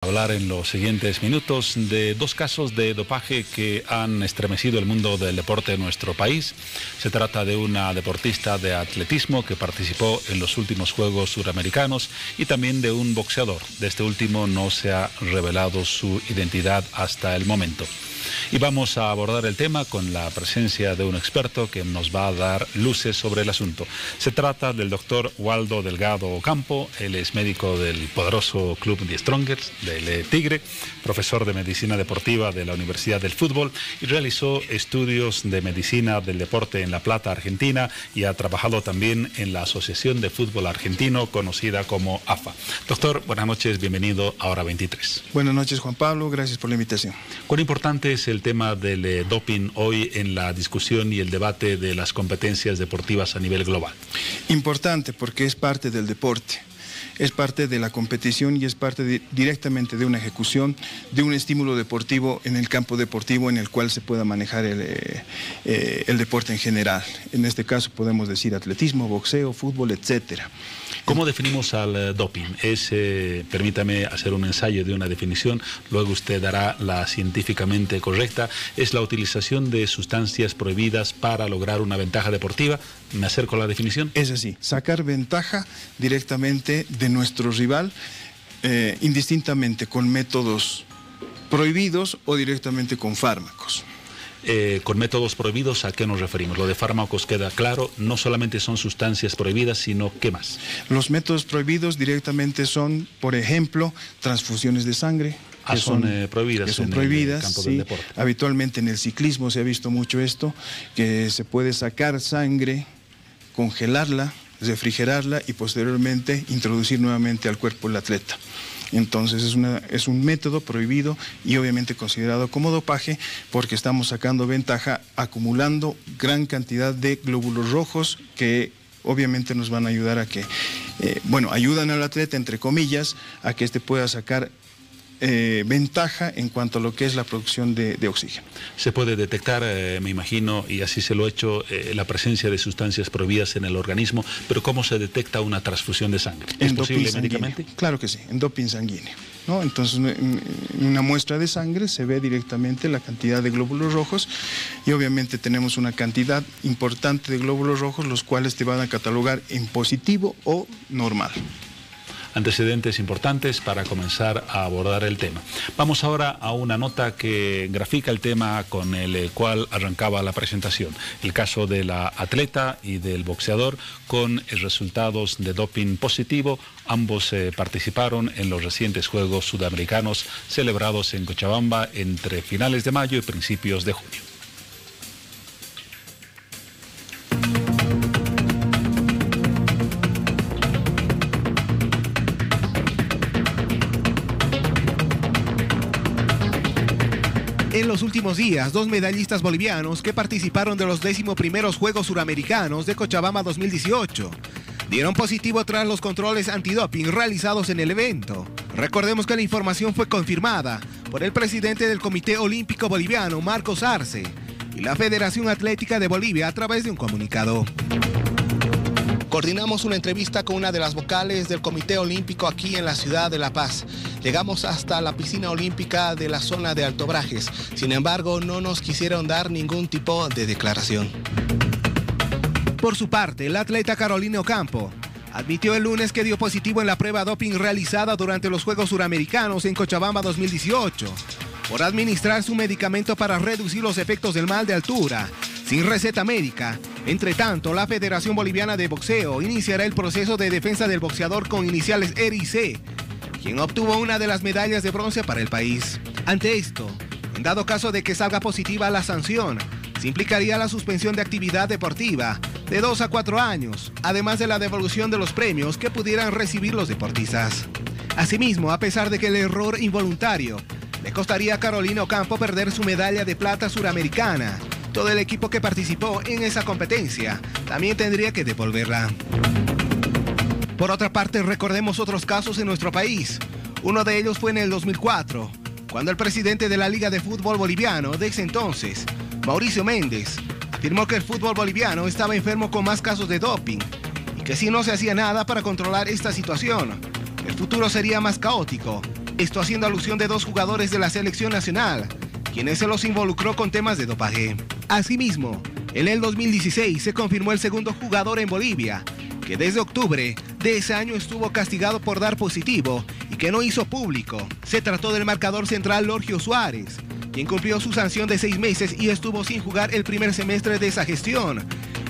Hablar en los siguientes minutos de dos casos de dopaje que han estremecido el mundo del deporte en nuestro país. Se trata de una deportista de atletismo que participó en los últimos Juegos Suramericanos y también de un boxeador. De este último no se ha revelado su identidad hasta el momento. Y vamos a abordar el tema con la presencia de un experto que nos va a dar luces sobre el asunto. Se trata del doctor Waldo Delgado Ocampo. Él es médico del poderoso club The Strongers, del Tigre, profesor de medicina deportiva de la Universidad del Fútbol y realizó estudios de medicina del deporte en La Plata, Argentina, y ha trabajado también en la Asociación de Fútbol Argentino, conocida como AFA. Doctor, buenas noches, bienvenido a Hora 23. Buenas noches, Juan Pablo, gracias por la invitación. ¿Cuán importante es el tema del doping hoy en la discusión y el debate de las competencias deportivas a nivel global? Importante porque es parte del deporte, es parte de la competición y es parte directamente de una ejecución, de un estímulo deportivo en el campo deportivo en el cual se pueda manejar el deporte en general. En este caso podemos decir atletismo, boxeo, fútbol, etcétera. ¿Cómo definimos al doping? Permítame hacer un ensayo de una definición, luego usted dará la científicamente correcta. ¿Es la utilización de sustancias prohibidas para lograr una ventaja deportiva? ¿Me acerco a la definición? Es así, sacar ventaja directamente de nuestro rival, indistintamente con métodos prohibidos o directamente con fármacos. Con métodos prohibidos, ¿a qué nos referimos? Lo de fármacos queda claro, no solamente son sustancias prohibidas, sino ¿qué más? Los métodos prohibidos directamente son, por ejemplo, transfusiones de sangre. Son prohibidas, prohibidas, el campo sí. del deporte. Habitualmente en el ciclismo se ha visto mucho esto, que se puede sacar sangre, congelarla, refrigerarla y posteriormente introducir nuevamente al cuerpo del atleta. Entonces es un método prohibido y obviamente considerado como dopaje porque estamos sacando ventaja acumulando gran cantidad de glóbulos rojos que obviamente nos van a ayudar a que, ayudan al atleta, entre comillas, a que éste pueda sacar ventaja en cuanto a lo que es la producción de oxígeno. Se puede detectar, me imagino, y así se lo he hecho, la presencia de sustancias prohibidas en el organismo, pero ¿cómo se detecta una transfusión de sangre? ¿Es posible médicamente? Claro que sí, en doping sanguíneo, ¿no? Entonces, en una muestra de sangre se ve directamente la cantidad de glóbulos rojos y obviamente tenemos una cantidad importante de glóbulos rojos, los cuales te van a catalogar en positivo o normal. Antecedentes importantes para comenzar a abordar el tema. Vamos ahora a una nota que grafica el tema con el cual arrancaba la presentación. El caso de la atleta y del boxeador con resultados de doping positivo. Ambos participaron en los recientes Juegos Sudamericanos celebrados en Cochabamba entre finales de mayo y principios de junio. En los últimos días, dos medallistas bolivianos que participaron de los 11º Juegos Suramericanos de Cochabamba 2018 dieron positivo tras los controles antidoping realizados en el evento. Recordemos que la información fue confirmada por el presidente del Comité Olímpico Boliviano, Marcos Arce, y la Federación Atlética de Bolivia a través de un comunicado. Coordinamos una entrevista con una de las vocales del Comité Olímpico aquí en la ciudad de La Paz. Llegamos hasta la piscina olímpica de la zona de Alto Brajes. Sin embargo, no nos quisieron dar ningún tipo de declaración. Por su parte, el atleta Carolina Ocampo admitió el lunes que dio positivo en la prueba doping realizada durante los Juegos Suramericanos en Cochabamba 2018 por administrar su medicamento para reducir los efectos del mal de altura sin receta médica. Entre tanto, la Federación Boliviana de Boxeo iniciará el proceso de defensa del boxeador con iniciales R y C, quien obtuvo una de las medallas de bronce para el país. Ante esto, en dado caso de que salga positiva la sanción, se implicaría la suspensión de actividad deportiva de 2 a 4 años, además de la devolución de los premios que pudieran recibir los deportistas. Asimismo, a pesar de que el error involuntario le costaría a Carolina Ocampo perder su medalla de plata suramericana, todo el equipo que participó en esa competencia también tendría que devolverla. Por otra parte, recordemos otros casos en nuestro país. Uno de ellos fue en el 2004, cuando el presidente de la Liga de Fútbol Boliviano de ese entonces, Mauricio Méndez, afirmó que el fútbol boliviano estaba enfermo con más casos de doping y que si no se hacía nada para controlar esta situación, el futuro sería más caótico Esto haciendo alusión de 2 jugadores de la selección nacional, quienes se los involucró con temas de dopaje. Asimismo, en el 2016 se confirmó el segundo jugador en Bolivia, que desde octubre de ese año estuvo castigado por dar positivo y que no hizo público. Se trató del marcador central Lorgio Suárez, quien cumplió su sanción de 6 meses y estuvo sin jugar el primer semestre de esa gestión.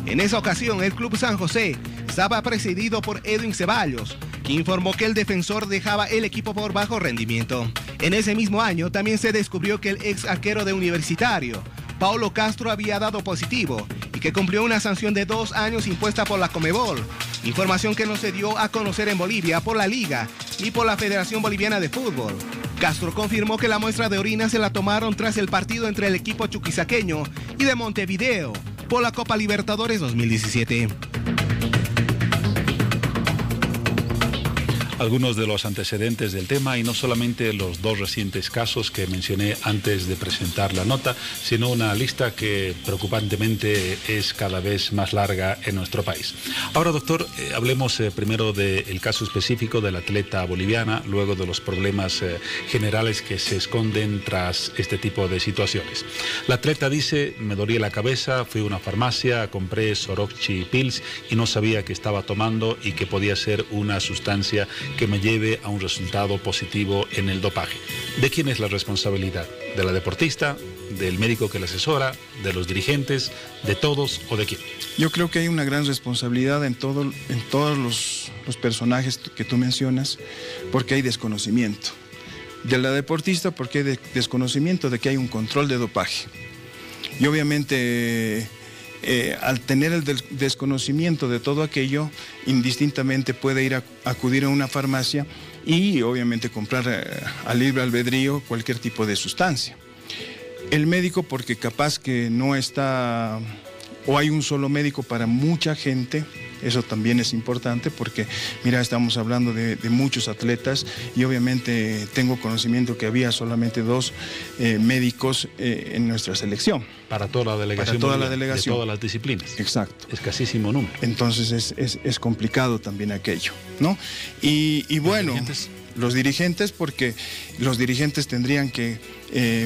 En esa ocasión, el Club San José estaba presidido por Edwin Ceballos, quien informó que el defensor dejaba el equipo por bajo rendimiento. En ese mismo año también se descubrió que el ex arquero de Universitario, Paulo Castro, había dado positivo y que cumplió una sanción de 2 años impuesta por la Conmebol, información que no se dio a conocer en Bolivia por la Liga ni por la Federación Boliviana de Fútbol. Castro confirmó que la muestra de orina se la tomaron tras el partido entre el equipo chuquisaqueño y de Montevideo por la Copa Libertadores 2017. Algunos de los antecedentes del tema, y no solamente los 2 recientes casos que mencioné antes de presentar la nota, sino una lista que preocupantemente es cada vez más larga en nuestro país. Ahora, doctor, hablemos primero del caso específico de la atleta boliviana, luego de los problemas generales que se esconden tras este tipo de situaciones. La atleta dice: me dolía la cabeza, fui a una farmacia, compré Soroxi Pills y no sabía que estaba tomando y que podía ser una sustancia que me lleve a un resultado positivo en el dopaje. ¿De quién es la responsabilidad? ¿De la deportista? ¿Del médico que la asesora? ¿De los dirigentes? ¿De todos o de quién? Yo creo que hay una gran responsabilidad en todos los personajes que tú mencionas, porque hay desconocimiento. De la deportista, porque hay desconocimiento de que hay un control de dopaje. Y obviamente, al tener el desconocimiento de todo aquello, indistintamente puede ir a acudir a una farmacia y obviamente comprar a libre albedrío cualquier tipo de sustancia. El médico, porque capaz que no está, o hay un solo médico para mucha gente. Eso también es importante porque, mira, estamos hablando de muchos atletas y obviamente tengo conocimiento que había solamente 2 médicos en nuestra selección. Para toda la delegación. Para toda la delegación. De todas las disciplinas. Exacto. Escasísimo número. Entonces es complicado también aquello, ¿no? Y bueno, los dirigentes, porque los dirigentes tendrían que,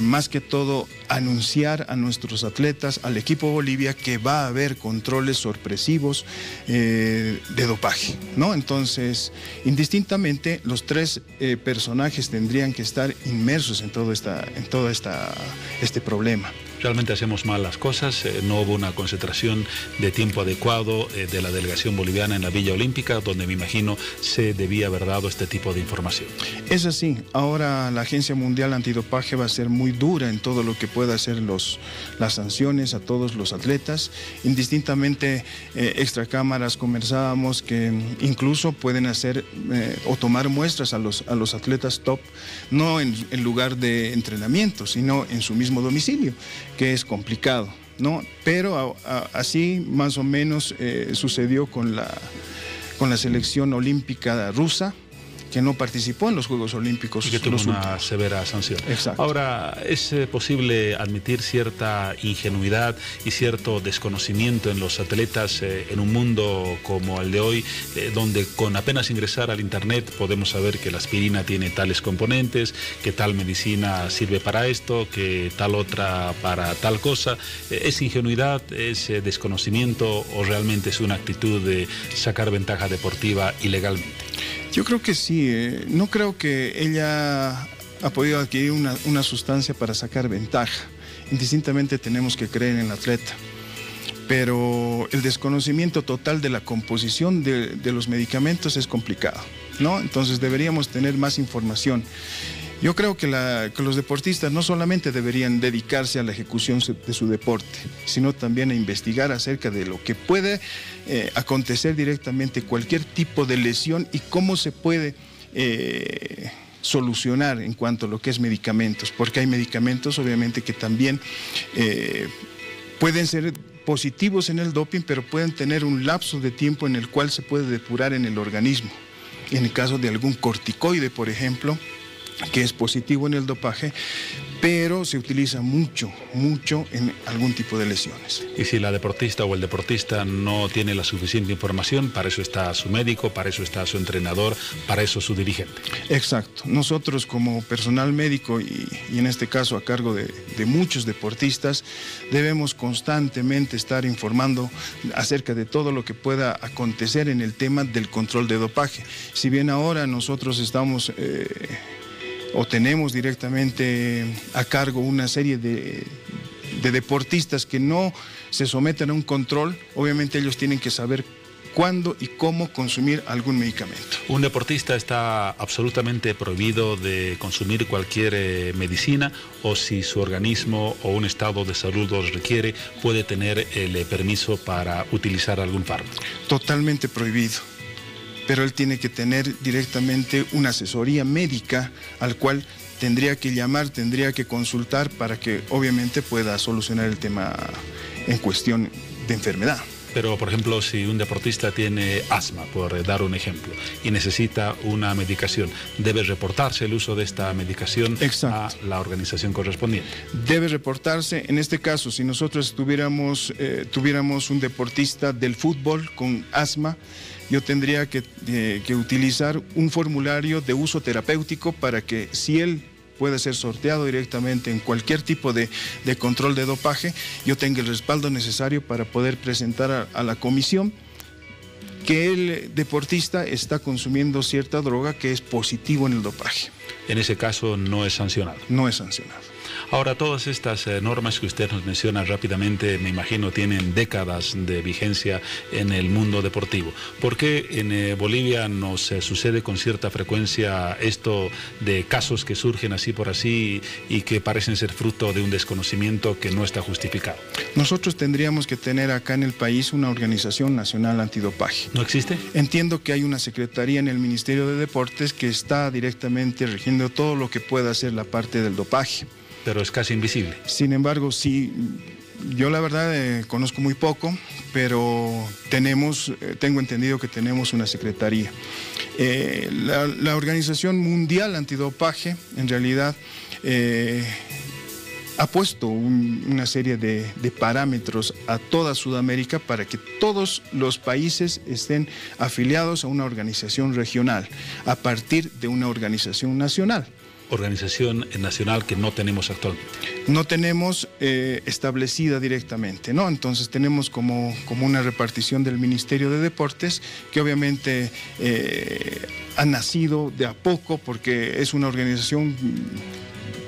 más que todo, anunciar a nuestros atletas, al equipo Bolivia, que va a haber controles sorpresivos de dopaje, ¿no? Entonces, indistintamente, los 3 personajes tendrían que estar inmersos en todo este problema. Realmente hacemos mal las cosas, no hubo una concentración de tiempo adecuado de la delegación boliviana en la Villa Olímpica, donde me imagino se debía haber dado este tipo de información. Es así, ahora la Agencia Mundial Antidopaje va a ser muy dura en todo lo que pueda hacer las sanciones a todos los atletas. Indistintamente, extracámaras conversábamos que incluso pueden hacer o tomar muestras a los atletas top, no en lugar de entrenamiento, sino en su mismo domicilio, que es complicado, ¿no? Pero así más o menos sucedió con la selección olímpica rusa, que no participó en los Juegos Olímpicos. Y que tuvo una severa sanción. Exacto. Ahora, ¿es posible admitir cierta ingenuidad y cierto desconocimiento en los atletas en un mundo como el de hoy, donde con apenas ingresar al internet podemos saber que la aspirina tiene tales componentes, que tal medicina sirve para esto, que tal otra para tal cosa? ¿Es ingenuidad, es desconocimiento o realmente es una actitud de sacar ventaja deportiva ilegalmente? Yo creo que sí, no creo que ella ha podido adquirir una sustancia para sacar ventaja. Indistintamente tenemos que creer en el atleta, pero el desconocimiento total de la composición de los medicamentos es complicado, ¿no? Entonces deberíamos tener más información. Yo creo que los deportistas no solamente deberían dedicarse a la ejecución de su deporte, sino también a investigar acerca de lo que puede acontecer directamente, cualquier tipo de lesión y cómo se puede solucionar en cuanto a lo que es medicamentos, porque hay medicamentos obviamente que también pueden ser positivos en el doping, pero pueden tener un lapso de tiempo en el cual se puede depurar en el organismo. En el caso de algún corticoide, por ejemplo, que es positivo en el dopaje, pero se utiliza mucho en algún tipo de lesiones. Y si la deportista o el deportista no tiene la suficiente información, para eso está su médico, para eso está su entrenador, para eso su dirigente. Exacto. Nosotros como personal médico y en este caso a cargo de muchos deportistas, debemos constantemente estar informando acerca de todo lo que pueda acontecer en el tema del control de dopaje. Si bien ahora nosotros estamos o tenemos directamente a cargo una serie de deportistas que no se someten a un control, obviamente ellos tienen que saber cuándo y cómo consumir algún medicamento. Un deportista está absolutamente prohibido de consumir cualquier medicina, o si su organismo o un estado de salud los requiere, puede tener el permiso para utilizar algún fármaco. Totalmente prohibido. Pero él tiene que tener directamente una asesoría médica al cual tendría que llamar, tendría que consultar para que obviamente pueda solucionar el tema en cuestión de enfermedad. Pero, por ejemplo, si un deportista tiene asma, por dar un ejemplo, y necesita una medicación, ¿debe reportarse el uso de esta medicación a la organización correspondiente? Debe reportarse. En este caso, si nosotros tuviéramos un deportista del fútbol con asma, yo tendría que utilizar un formulario de uso terapéutico para que, si él puede ser sorteado directamente en cualquier tipo de control de dopaje, yo tenga el respaldo necesario para poder presentar a la comisión que el deportista está consumiendo cierta droga que es positivo en el dopaje. En ese caso no es sancionado. No es sancionado. Ahora, todas estas normas que usted nos menciona rápidamente, me imagino, tienen décadas de vigencia en el mundo deportivo. ¿Por qué en Bolivia nos sucede con cierta frecuencia esto de casos que surgen así por así y que parecen ser fruto de un desconocimiento que no está justificado? Nosotros tendríamos que tener acá en el país una organización nacional antidopaje. ¿No existe? Entiendo que hay una secretaría en el Ministerio de Deportes que está directamente rigiendo todo lo que pueda hacer la parte del dopaje. Pero es casi invisible. Sin embargo, sí, yo la verdad conozco muy poco, pero tengo entendido que tenemos una secretaría. La Organización Mundial Antidopaje, en realidad, ha puesto una serie de parámetros a toda Sudamérica para que todos los países estén afiliados a una organización regional, a partir de una organización nacional. Organización nacional que no tenemos actualmente. No tenemos establecida directamente, ¿no? Entonces tenemos como una repartición del Ministerio de Deportes que obviamente ha nacido de a poco porque es una organización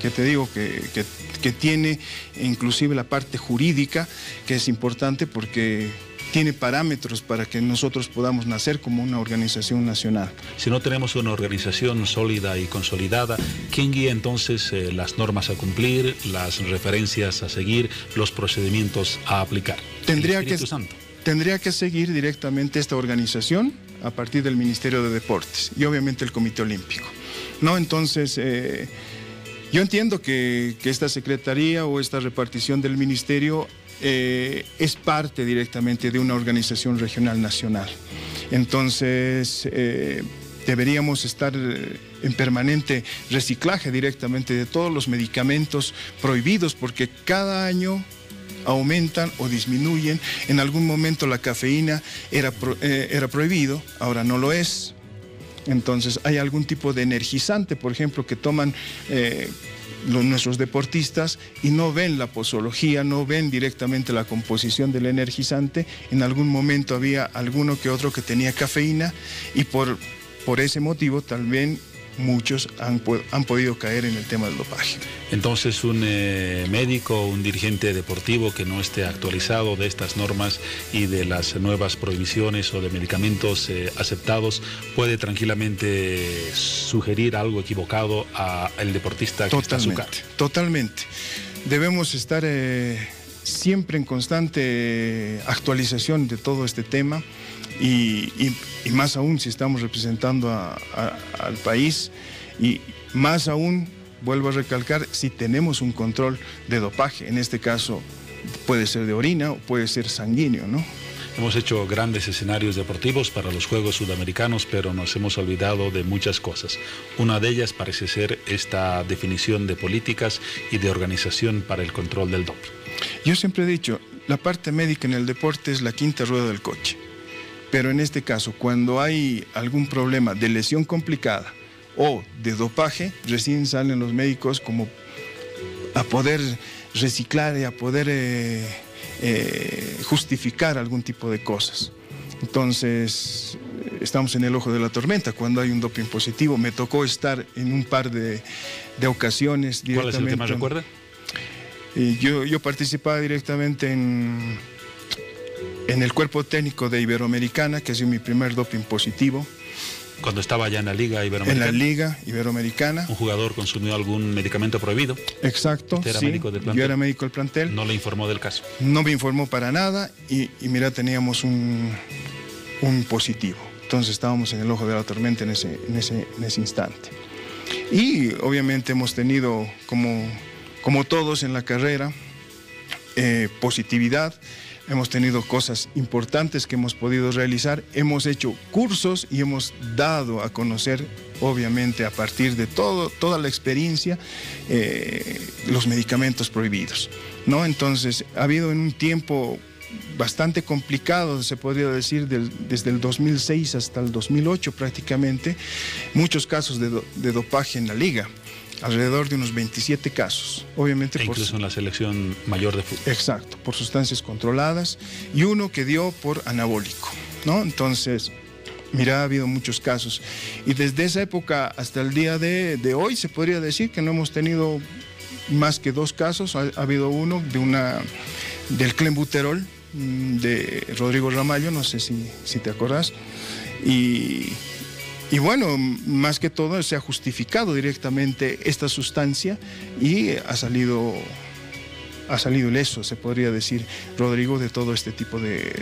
que te digo que tiene inclusive la parte jurídica, que es importante porque tiene parámetros para que nosotros podamos nacer como una organización nacional. Si no tenemos una organización sólida y consolidada, ¿quién guía entonces las normas a cumplir, las referencias a seguir, los procedimientos a aplicar? Tendría que seguir directamente esta organización a partir del Ministerio de Deportes y obviamente el Comité Olímpico, ¿no? Entonces, yo entiendo que esta secretaría o esta repartición del ministerio es parte directamente de una organización regional nacional. Entonces, deberíamos estar en permanente reciclaje directamente de todos los medicamentos prohibidos, porque cada año aumentan o disminuyen. En algún momento la cafeína era prohibido, ahora no lo es. Entonces, hay algún tipo de energizante, por ejemplo, que toman nuestros deportistas y no ven la posología, no ven directamente la composición del energizante. En algún momento había alguno que otro que tenía cafeína y por ese motivo también muchos han podido caer en el tema del dopaje. Entonces, un médico, un dirigente deportivo que no esté actualizado de estas normas y de las nuevas prohibiciones o de medicamentos aceptados puede tranquilamente sugerir algo equivocado al deportista que está a su cargo. Totalmente. Debemos estar siempre en constante actualización de todo este tema. Y más aún si estamos representando al país, y más aún, vuelvo a recalcar, si tenemos un control de dopaje, en este caso puede ser de orina o puede ser sanguíneo, ¿no? Hemos hecho grandes escenarios deportivos para los Juegos Sudamericanos, pero nos hemos olvidado de muchas cosas. Una de ellas parece ser esta definición de políticas y de organización para el control del doping. Yo siempre he dicho, la parte médica en el deporte es la quinta rueda del coche. Pero en este caso, cuando hay algún problema de lesión complicada o de dopaje, recién salen los médicos como a poder reciclar y a poder justificar algún tipo de cosas. Entonces, estamos en el ojo de la tormenta cuando hay un doping positivo. Me tocó estar en un par de ocasiones directamente. ¿Cuál es el que más recuerda? Yo participaba directamente en el cuerpo técnico de Iberoamericana, que ha sido mi primer doping positivo. Cuando estaba ya en la Liga Iberoamericana. En la Liga Iberoamericana. ¿Un jugador consumió algún medicamento prohibido? Exacto, ¿Usted era sí, médico del plantel? Yo era médico del plantel. ¿No le informó del caso? No me informó para nada y mira, teníamos un positivo. Entonces estábamos en el ojo de la tormenta en ese instante. Y obviamente hemos tenido, como todos en la carrera, positividad. Hemos tenido cosas importantes que hemos podido realizar, hemos hecho cursos y hemos dado a conocer, obviamente, a partir de toda la experiencia, los medicamentos prohibidos, ¿no? Entonces, ha habido en un tiempo bastante complicado, se podría decir, desde el 2006 hasta el 2008 prácticamente, muchos casos de dopaje en la liga. Alrededor de unos 27 casos, obviamente. Incluso en la selección mayor de fútbol. Exacto, por sustancias controladas y uno que dio por anabólico, ¿no? Entonces, mira, ha habido muchos casos. Y desde esa época hasta el día de hoy se podría decir que no hemos tenido más que 2 casos. Ha habido uno del clenbuterol, de Rodrigo Ramallo, no sé si te acordás. Y bueno, más que todo se ha justificado directamente esta sustancia y ha salido ileso, se podría decir, Rodrigo, de todo este tipo de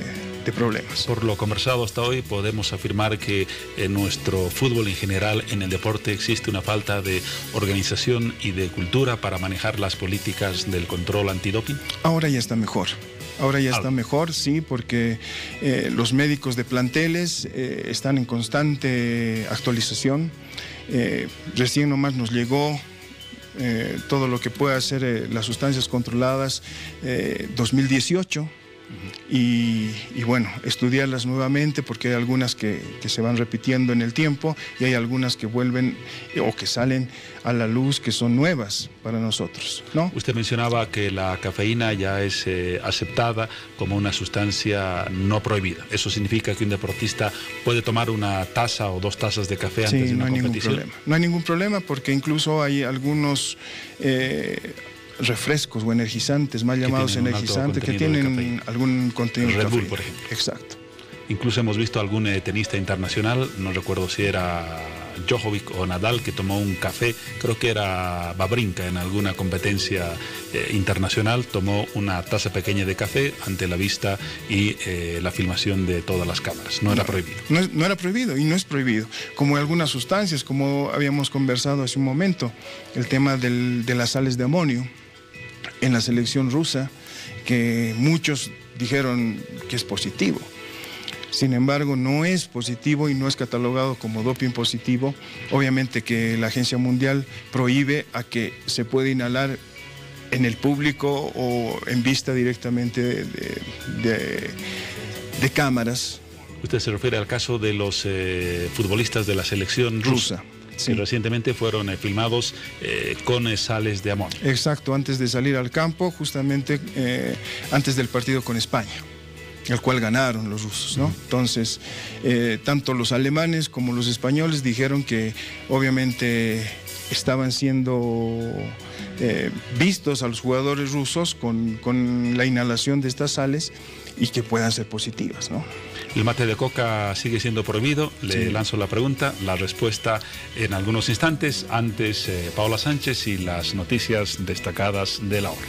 problemas. Por lo conversado hasta hoy, podemos afirmar que en nuestro fútbol en general, en el deporte, existe una falta de organización y de cultura para manejar las políticas del control antidoping. Ahora ya está mejor. Ahora ya está mejor, sí, porque los médicos de planteles están en constante actualización. Recién nomás nos llegó todo lo que puede hacer las sustancias controladas 2018. Y bueno, estudiarlas nuevamente porque hay algunas que se van repitiendo en el tiempo y hay algunas que vuelven o que salen a la luz que son nuevas para nosotros, ¿no? Usted mencionaba que la cafeína ya es aceptada como una sustancia no prohibida. ¿Eso significa que un deportista puede tomar una taza o 2 tazas de café antes de una competición? No hay ningún problema porque incluso hay algunos refrescos o energizantes, mal llamados energizantes, que tienen algún contenido de Red cafeína. Bull, por ejemplo. Exacto. Incluso hemos visto algún tenista internacional, no recuerdo si era Djokovic o Nadal, que tomó un café, creo que era Wawrinka en alguna competencia internacional, tomó una taza pequeña de café ante la vista y la filmación de todas las cámaras. No era prohibido. No era prohibido y no es prohibido. Como algunas sustancias, como habíamos conversado hace un momento, el tema de las sales de amonio en la selección rusa, que muchos dijeron que es positivo. Sin embargo, no es positivo y no es catalogado como doping positivo. Obviamente que la Agencia Mundial prohíbe a que se pueda inhalar en el público o en vista directamente de cámaras. Usted se refiere al caso de los futbolistas de la selección rusa. Sí. Que recientemente fueron filmados con sales de amonio. Exacto, antes de salir al campo, justamente antes del partido con España, el cual ganaron los rusos, ¿no? Entonces, tanto los alemanes como los españoles dijeron que obviamente estaban siendo vistos a los jugadores rusos con la inhalación de estas sales y que puedan ser positivas, ¿no? El mate de coca sigue siendo prohibido. Le lanzo la pregunta, la respuesta en algunos instantes. Antes, Paola Sánchez y las noticias destacadas de la hora.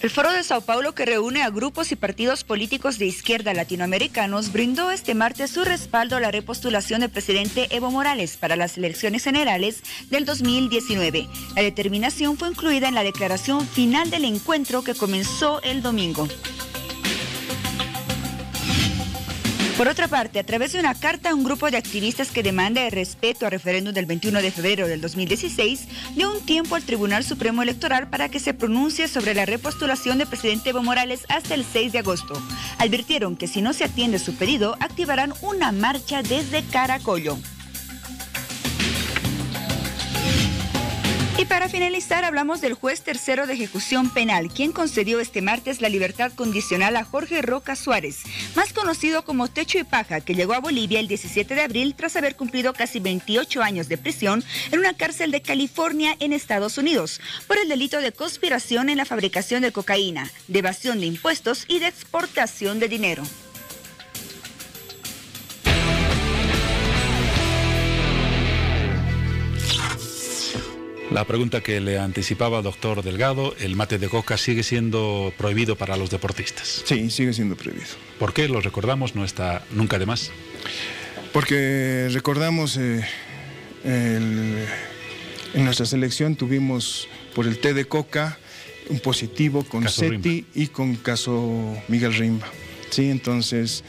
El Foro de Sao Paulo, que reúne a grupos y partidos políticos de izquierda latinoamericanos, brindó este martes su respaldo a la repostulación del presidente Evo Morales para las elecciones generales del 2019. La determinación fue incluida en la declaración final del encuentro que comenzó el domingo. Por otra parte, a través de una carta, un grupo de activistas que demanda el respeto al referéndum del 21 de febrero del 2016 dio un tiempo al Tribunal Supremo Electoral para que se pronuncie sobre la repostulación del presidente Evo Morales hasta el 6 de agosto. Advirtieron que si no se atiende su pedido, activarán una marcha desde Caracollo. Y para finalizar, hablamos del juez tercero de ejecución penal, quien concedió este martes la libertad condicional a Jorge Roca Suárez, más conocido como Techo y Paja, que llegó a Bolivia el 17 de abril tras haber cumplido casi 28 años de prisión en una cárcel de California en Estados Unidos, por el delito de conspiración en la fabricación de cocaína, de evasión de impuestos y de exportación de dinero. La pregunta que le anticipaba, doctor Delgado, ¿el mate de coca sigue siendo prohibido para los deportistas? Sí, sigue siendo prohibido. ¿Por qué? Lo recordamos, no está nunca de más. Porque recordamos, en nuestra selección tuvimos por el té de coca un positivo con Seti y con caso Miguel Rimba. Sí, entonces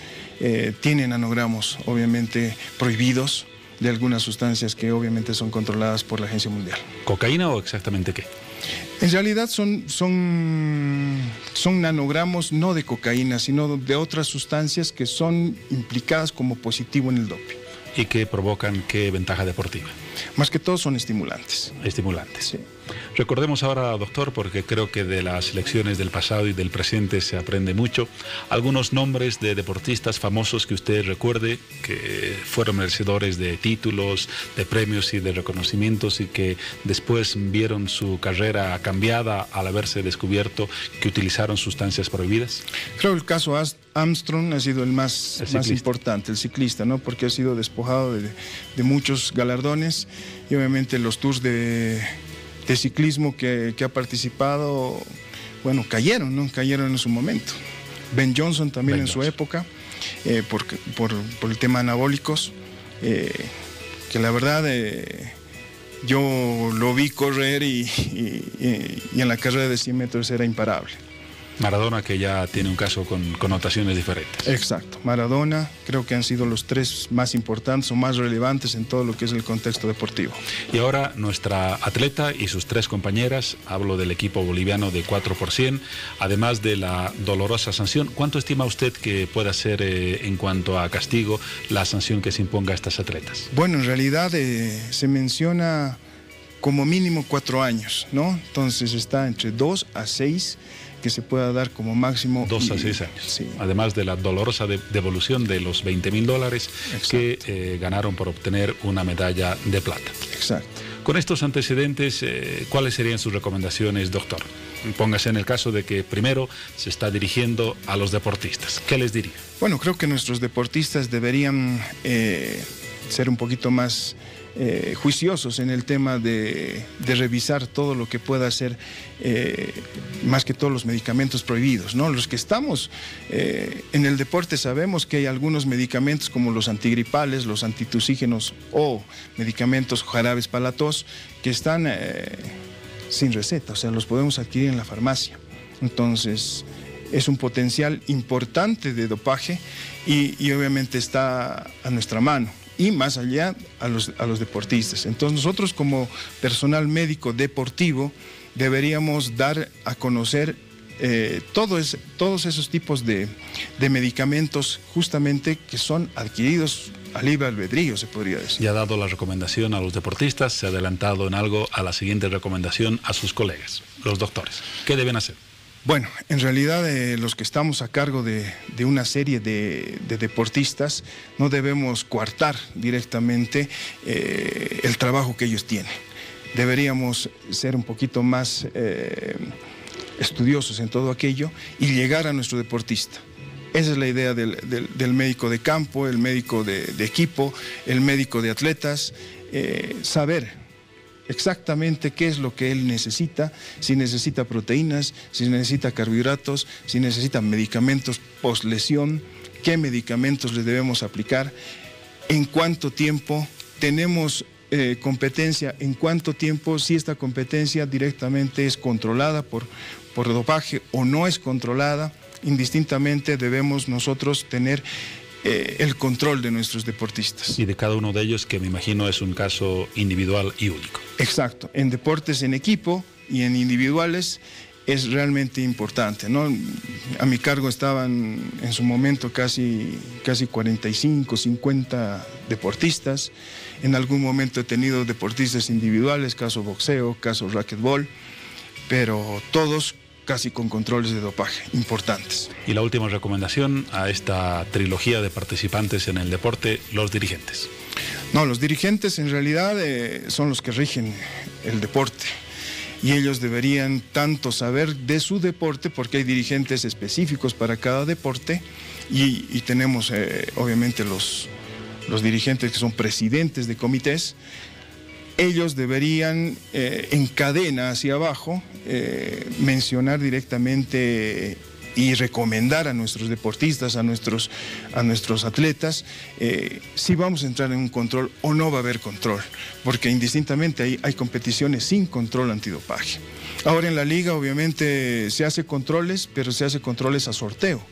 tienen nanogramos obviamente prohibidos de algunas sustancias que obviamente son controladas por la Agencia Mundial. ¿Cocaína o exactamente qué? En realidad son nanogramos no de cocaína, sino de otras sustancias que son implicadas como positivo en el doping. ¿Y que provocan qué ventaja deportiva? Más que todo son estimulantes. Estimulantes. Sí. Recordemos ahora, doctor, porque creo que de las elecciones del pasado y del presente se aprende mucho, algunos nombres de deportistas famosos que usted recuerde, que fueron merecedores de títulos, de premios y de reconocimientos y que después vieron su carrera cambiada al haberse descubierto que utilizaron sustancias prohibidas. Creo que el caso Armstrong ha sido el más importante, el ciclista, ¿no? Porque ha sido despojado de muchos galardones y obviamente los tours de ciclismo que ha participado, bueno, cayeron, ¿no? Cayeron en su momento. Ben Johnson también en su época, por el tema anabólicos, que la verdad yo lo vi correr y en la carrera de 100 metros era imparable. Maradona, que ya tiene un caso con connotaciones diferentes. Exacto, Maradona, creo que han sido los tres más importantes o más relevantes en todo lo que es el contexto deportivo. Y ahora nuestra atleta y sus tres compañeras, hablo del equipo boliviano de 4%, además de la dolorosa sanción, ¿cuánto estima usted que pueda ser en cuanto a castigo la sanción que se imponga a estas atletas? Bueno, en realidad se menciona como mínimo 4 años, ¿no? Entonces está entre 2 a 6 que se pueda dar como máximo. 2 a 6 años. Sí. Además de la dolorosa devolución de los $20.000 que ganaron por obtener una medalla de plata. Exacto. Con estos antecedentes, ¿cuáles serían sus recomendaciones, doctor? Póngase en el caso de que primero se está dirigiendo a los deportistas. ¿Qué les diría? Bueno, creo que nuestros deportistas deberían ser un poquito más juiciosos en el tema de revisar todo lo que pueda ser, más que todos los medicamentos prohibidos, ¿no? Los que estamos en el deporte sabemos que hay algunos medicamentos como los antigripales, los antitusígenos o medicamentos jarabes para la tos que están sin receta, o sea, los podemos adquirir en la farmacia. Entonces, es un potencial importante de dopaje y obviamente está a nuestra mano. Y más allá a los deportistas. Entonces nosotros como personal médico deportivo deberíamos dar a conocer todos esos tipos de medicamentos justamente que son adquiridos a libre albedrío, se podría decir. Ya ha dado la recomendación a los deportistas, se ha adelantado en algo a la siguiente recomendación a sus colegas, los doctores. ¿Qué deben hacer? Bueno, en realidad los que estamos a cargo de una serie de deportistas no debemos coartar directamente el trabajo que ellos tienen. Deberíamos ser un poquito más estudiosos en todo aquello y llegar a nuestro deportista. Esa es la idea del médico de campo, el médico de equipo, el médico de atletas, saber exactamente qué es lo que él necesita, si necesita proteínas, si necesita carbohidratos, si necesita medicamentos post lesión, qué medicamentos le debemos aplicar, en cuánto tiempo tenemos competencia, en cuánto tiempo, si esta competencia directamente es controlada por dopaje o no es controlada. Indistintamente debemos nosotros tener el control de nuestros deportistas. Y de cada uno de ellos, que me imagino es un caso individual y único. Exacto, en deportes en equipo y en individuales es realmente importante, ¿no? A mi cargo estaban en su momento casi 45, 50 deportistas. En algún momento he tenido deportistas individuales, caso boxeo, caso racquetball, pero todos casi con controles de dopaje importantes. Y la última recomendación a esta trilogía de participantes en el deporte, los dirigentes. No, los dirigentes en realidad son los que rigen el deporte. Y ellos deberían tanto saber de su deporte, porque hay dirigentes específicos para cada deporte, y tenemos obviamente los dirigentes que son presidentes de comités. Ellos deberían en cadena hacia abajo mencionar directamente y recomendar a nuestros deportistas, a nuestros atletas, si vamos a entrar en un control o no va a haber control, porque indistintamente hay competiciones sin control antidopaje. Ahora en la liga obviamente se hace controles, pero se hace controles a sorteo.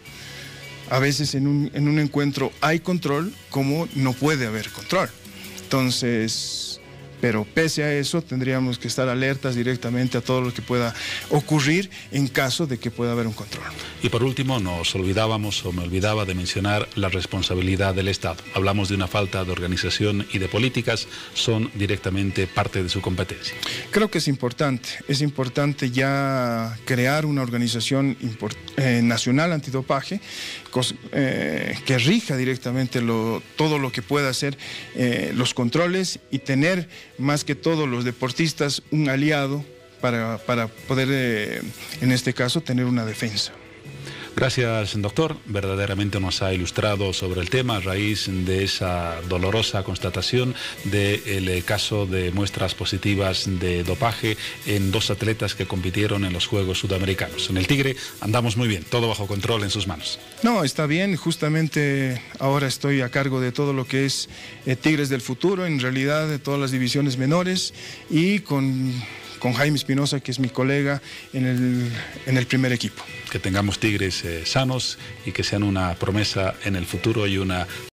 A veces en un encuentro hay control, como no puede haber control. Entonces, pero pese a eso tendríamos que estar alertas directamente a todo lo que pueda ocurrir en caso de que pueda haber un control. Y por último, nos olvidábamos o me olvidaba de mencionar la responsabilidad del Estado. Hablamos de una falta de organización y de políticas, son directamente parte de su competencia. Creo que es importante ya crear una organización nacional antidopaje que rija directamente todo lo que pueda hacer los controles, y tener más que todo los deportistas un aliado para poder, en este caso, tener una defensa. Gracias, doctor. Verdaderamente nos ha ilustrado sobre el tema a raíz de esa dolorosa constatación del caso de muestras positivas de dopaje en 2 atletas que compitieron en los Juegos Sudamericanos. En el Tigre andamos muy bien, todo bajo control en sus manos. No, está bien. Justamente ahora estoy a cargo de todo lo que es Tigres del Futuro, en realidad de todas las divisiones menores, y con Jaime Espinosa, que es mi colega en el primer equipo. Que tengamos Tigres sanos y que sean una promesa en el futuro y una